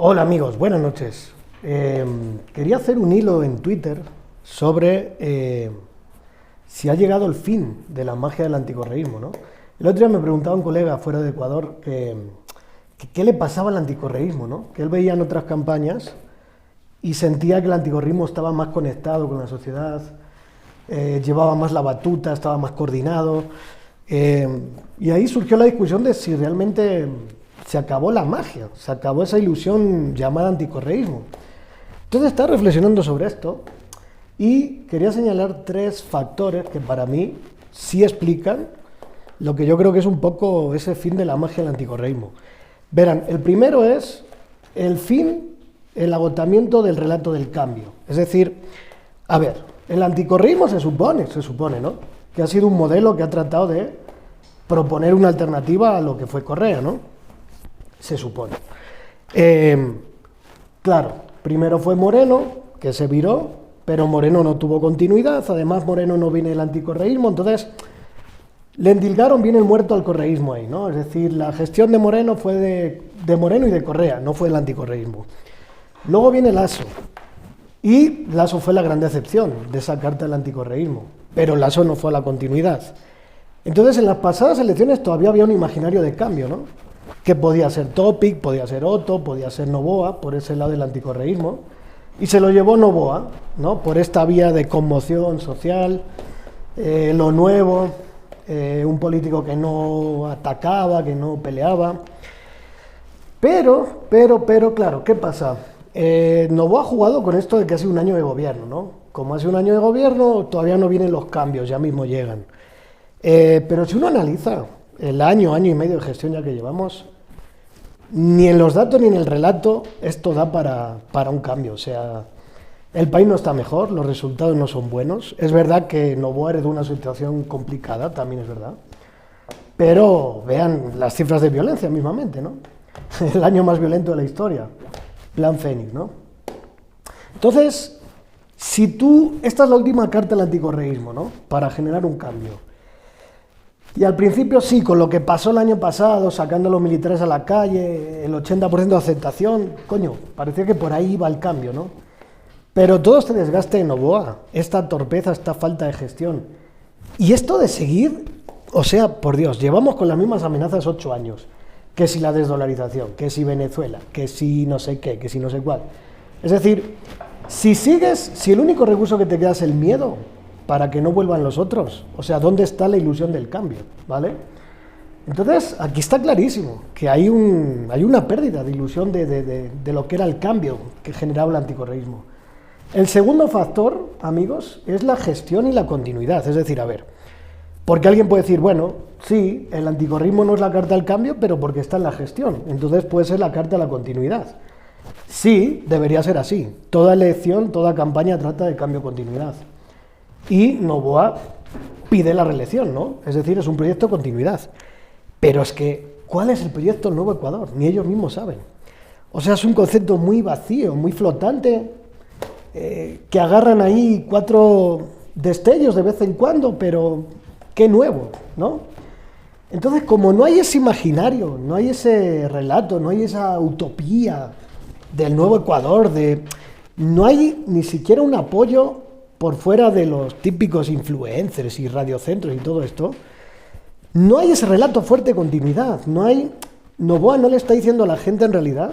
Hola amigos, buenas noches. Quería hacer un hilo en Twitter sobre si ha llegado el fin de la magia del anticorreísmo, ¿no? El otro día me preguntaba un colega fuera de Ecuador que qué le pasaba al anticorreísmo, ¿no? Que él veía en otras campañas y sentía que el anticorreísmo estaba más conectado con la sociedad, llevaba más la batuta, estaba más coordinado. Y ahí surgió la discusión de si realmente se acabó la magia, se acabó esa ilusión llamada anticorreísmo. Entonces estaba reflexionando sobre esto y quería señalar tres factores que para mí sí explican lo que yo creo que es un poco ese fin de la magia del anticorreísmo. Verán, el primero es el fin, el agotamiento del relato del cambio. Es decir, a ver, el anticorreísmo se supone, ¿no? Que ha sido un modelo que ha tratado de proponer una alternativa a lo que fue Correa, ¿no? Se supone. Claro, primero fue Moreno, que se viró, pero Moreno no tuvo continuidad, además Moreno no viene del anticorreísmo, entonces le endilgaron bien el muerto al correísmo ahí, ¿no? Es decir, la gestión de Moreno fue de Moreno y de Correa, no fue del anticorreísmo. Luego viene Lasso, y Lasso fue la gran decepción de esa carta del anticorreísmo, pero Lasso no fue a la continuidad. Entonces, en las pasadas elecciones todavía había un imaginario de cambio, ¿no? Que podía ser Topic, podía ser Otto, podía ser Noboa, por ese lado del anticorreísmo, y se lo llevó Noboa, ¿no? Por esta vía de conmoción social, lo nuevo, un político que no atacaba, que no peleaba. Pero, claro, ¿qué pasa? Noboa ha jugado con esto de que hace un año de gobierno, ¿no? Como hace un año de gobierno, todavía no vienen los cambios, ya mismo llegan. Pero si uno analiza el año y medio de gestión ya que llevamos, ni en los datos ni en el relato esto da para un cambio. O sea, el país no está mejor, los resultados no son buenos. Es verdad que Noboa heredó una situación complicada, también es verdad. Pero vean las cifras de violencia mismamente, ¿no? El año más violento de la historia, Plan Fénix, ¿no? Entonces, esta es la última carta del anticorreísmo, ¿no? Para generar un cambio. Y al principio sí, con lo que pasó el año pasado, sacando a los militares a la calle, el 80% de aceptación, coño, parecía que por ahí iba el cambio, ¿no? Pero todo este desgaste de Noboa, esta torpeza, esta falta de gestión, y esto de seguir, o sea, por Dios, llevamos con las mismas amenazas 8 años, que si la desdolarización, que si Venezuela, que si no sé qué, que si no sé cuál. Es decir, si el único recurso que te queda es el miedo, para que no vuelvan los otros. O sea, ¿dónde está la ilusión del cambio? ¿Vale? Entonces, aquí está clarísimo que hay una pérdida de ilusión de lo que era el cambio que generaba el anticorreísmo. El segundo factor, amigos, es la gestión y la continuidad. Es decir, a ver, porque alguien puede decir, bueno, sí, el anticorreísmo no es la carta del cambio, pero porque está en la gestión. Entonces puede ser la carta de la continuidad. Sí, debería ser así. Toda elección, toda campaña trata de cambio-continuidad. Y Noboa pide la reelección, ¿no? Es decir, es un proyecto de continuidad. Pero es que, ¿cuál es el proyecto del Nuevo Ecuador? Ni ellos mismos saben. O sea, es un concepto muy vacío, muy flotante, que agarran ahí 4 destellos de vez en cuando, pero qué nuevo, ¿no? Entonces, como no hay ese imaginario, no hay ese relato, no hay esa utopía del Nuevo Ecuador, no hay ni siquiera un apoyo por fuera de los típicos influencers y radiocentros y todo esto, no hay ese relato fuerte de continuidad, Noboa no le está diciendo a la gente en realidad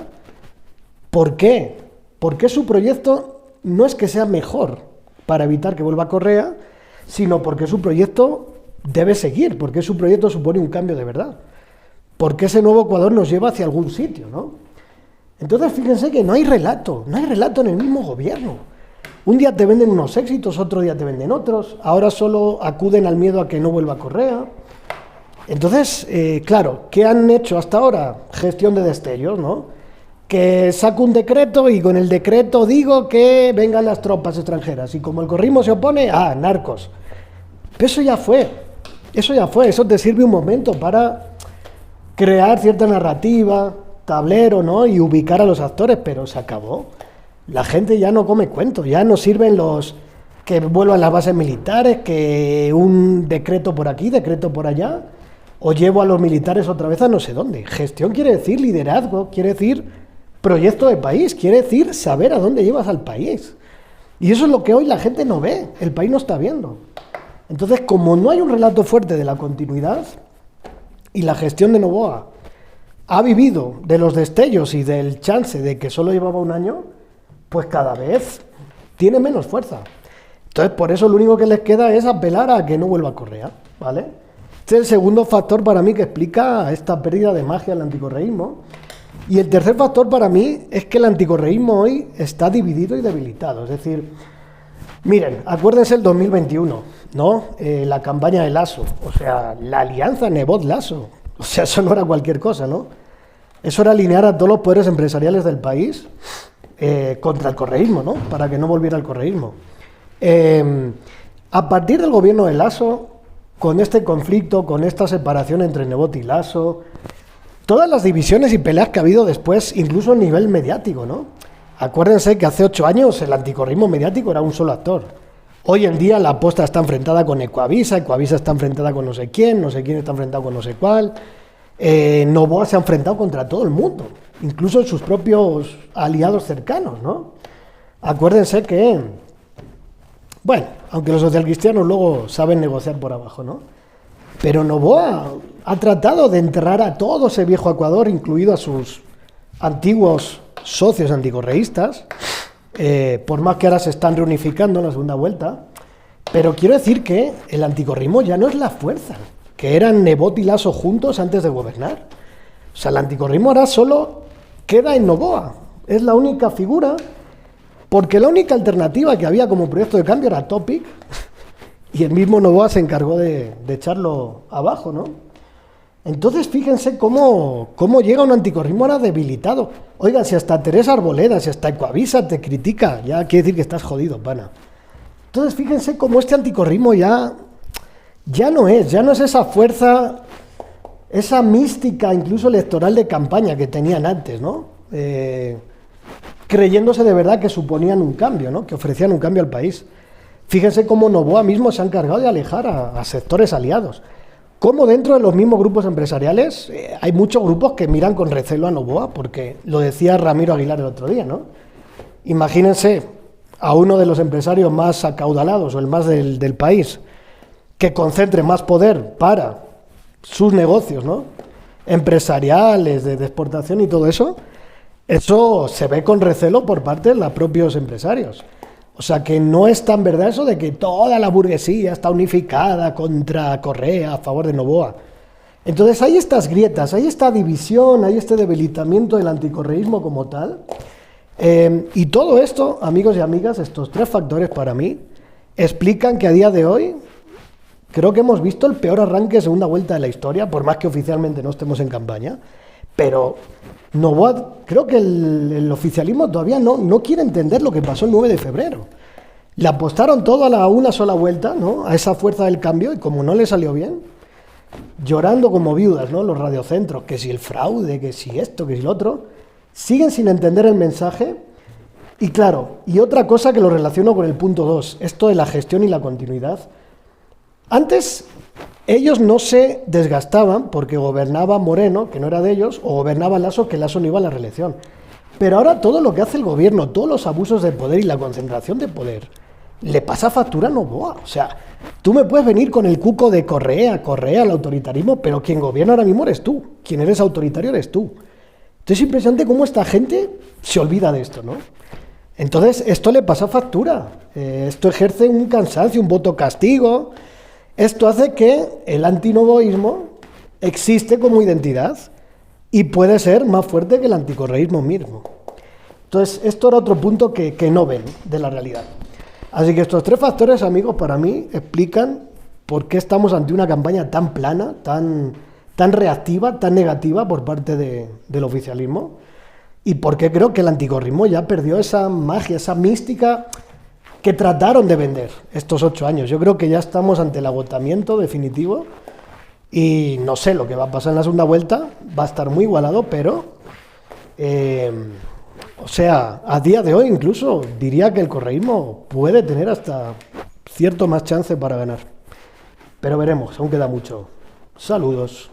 por qué, porque su proyecto no es que sea mejor para evitar que vuelva Correa, sino porque su proyecto debe seguir, porque su proyecto supone un cambio de verdad, porque ese nuevo Ecuador nos lleva hacia algún sitio, ¿no? Entonces fíjense que no hay relato en el mismo gobierno. Un día te venden unos éxitos, otro día te venden otros, ahora solo acuden al miedo a que no vuelva Correa. Entonces, claro, ¿qué han hecho hasta ahora? Gestión de destellos, ¿no? Que saco un decreto y con el decreto digo que vengan las tropas extranjeras y como el correísmo se opone, narcos. Pero eso te sirve un momento para crear cierta narrativa, tablero, ¿no? Y ubicar a los actores, pero se acabó. La gente ya no come cuentos, ya no sirven los que vuelvan las bases militares, que un decreto por aquí, decreto por allá, o llevo a los militares otra vez a no sé dónde. Gestión quiere decir liderazgo, quiere decir proyecto de país, quiere decir saber a dónde llevas al país. Y eso es lo que hoy la gente no ve, el país no está viendo. Entonces, como no hay un relato fuerte de la continuidad, y la gestión de Noboa ha vivido de los destellos y del chance de que solo llevaba un año, pues cada vez tiene menos fuerza. Entonces, por eso lo único que les queda es apelar a que no vuelva Correa, ¿vale? Este es el segundo factor para mí que explica esta pérdida de magia del anticorreísmo. Y el tercer factor para mí es que el anticorreísmo hoy está dividido y debilitado. Es decir, miren, acuérdense el 2021, ¿no? La campaña de Lasso, o sea, la alianza Nebot-Lasso. O sea, eso no era cualquier cosa, ¿no? Eso era alinear a todos los poderes empresariales del país contra el correísmo, ¿no? Para que no volviera el correísmo. A partir del gobierno de Lasso, con este conflicto, con esta separación entre Nebot y Lasso, todas las divisiones y peleas que ha habido después, incluso a nivel mediático, ¿no? Acuérdense que hace 8 años el anticorreísmo mediático era un solo actor. Hoy en día la Posta está enfrentada con Ecuavisa, Ecuavisa está enfrentada con no sé quién está enfrentado con no sé cuál. Noboa se ha enfrentado contra todo el mundo, incluso sus propios aliados cercanos, ¿no? Acuérdense que, bueno, aunque los socialcristianos luego saben negociar por abajo, ¿no? Pero Noboa ha tratado de enterrar a todo ese viejo Ecuador, incluido a sus antiguos socios anticorreístas, por más que ahora se están reunificando en la segunda vuelta. Pero quiero decir que el anticorreísmo ya no es la fuerza que eran Nebot y Lasso juntos antes de gobernar. O sea, el anticorreísmo ahora solo queda en Noboa. Es la única figura, porque la única alternativa que había como proyecto de cambio era Topic, y el mismo Noboa se encargó de echarlo abajo, ¿no? Entonces, fíjense cómo llega un anticorreísmo ahora debilitado. Oigan, si hasta Teresa Arboleda, si hasta Ecuavisa te critica, ya quiere decir que estás jodido, pana. Entonces, fíjense cómo este anticorreísmo ya no es esa fuerza, esa mística incluso electoral de campaña que tenían antes, ¿no? Creyéndose de verdad que suponían un cambio, ¿no? Que ofrecían un cambio al país. Fíjense cómo Noboa mismo se ha encargado de alejar a sectores aliados. Cómo dentro de los mismos grupos empresariales hay muchos grupos que miran con recelo a Noboa, porque lo decía Ramiro Aguilar el otro día, ¿no? Imagínense a uno de los empresarios más acaudalados o el más del país, que concentre más poder para sus negocios, ¿no? Empresariales, de exportación y todo eso, eso se ve con recelo por parte de los propios empresarios. O sea, que no es tan verdad eso de que toda la burguesía está unificada contra Correa, a favor de Noboa. Entonces hay estas grietas, hay esta división, hay este debilitamiento del anticorreísmo como tal. Y todo esto, amigos y amigas, estos 3 factores para mí, explican que a día de hoy creo que hemos visto el peor arranque de segunda vuelta de la historia, por más que oficialmente no estemos en campaña. Pero Noboa, creo que el oficialismo todavía no quiere entender lo que pasó el 9 de febrero. Le apostaron todo a una sola vuelta, ¿no? A esa fuerza del cambio, y como no le salió bien, llorando como viudas, ¿no? Los radiocentros, que si el fraude, que si esto, que si lo otro, siguen sin entender el mensaje. Y claro, y otra cosa que lo relaciono con el punto 2, esto de la gestión y la continuidad. Antes ellos no se desgastaban porque gobernaba Moreno, que no era de ellos, o gobernaba Lasso, que Lasso no iba a la reelección. Pero ahora todo lo que hace el gobierno, todos los abusos de poder y la concentración de poder, le pasa factura a Noboa. O sea, tú me puedes venir con el cuco de Correa, el autoritarismo, pero quien gobierna ahora mismo eres tú. Quien eres autoritario eres tú. Entonces es impresionante cómo esta gente se olvida de esto, ¿no? Entonces esto le pasa factura. Esto ejerce un cansancio, un voto castigo. Esto hace que el antinoboísmo existe como identidad y puede ser más fuerte que el anticorreísmo mismo. Entonces, esto era otro punto que no ven de la realidad. Así que estos 3 factores, amigos, para mí explican por qué estamos ante una campaña tan plana, tan reactiva, tan negativa por parte del oficialismo, y por qué creo que el anticorreísmo ya perdió esa magia, esa mística que trataron de vender estos 8 años. Yo creo que ya estamos ante el agotamiento definitivo y no sé lo que va a pasar en la segunda vuelta, va a estar muy igualado, pero o sea, a día de hoy incluso diría que el correísmo puede tener hasta cierto más chance para ganar. Pero veremos, aún queda mucho. Saludos.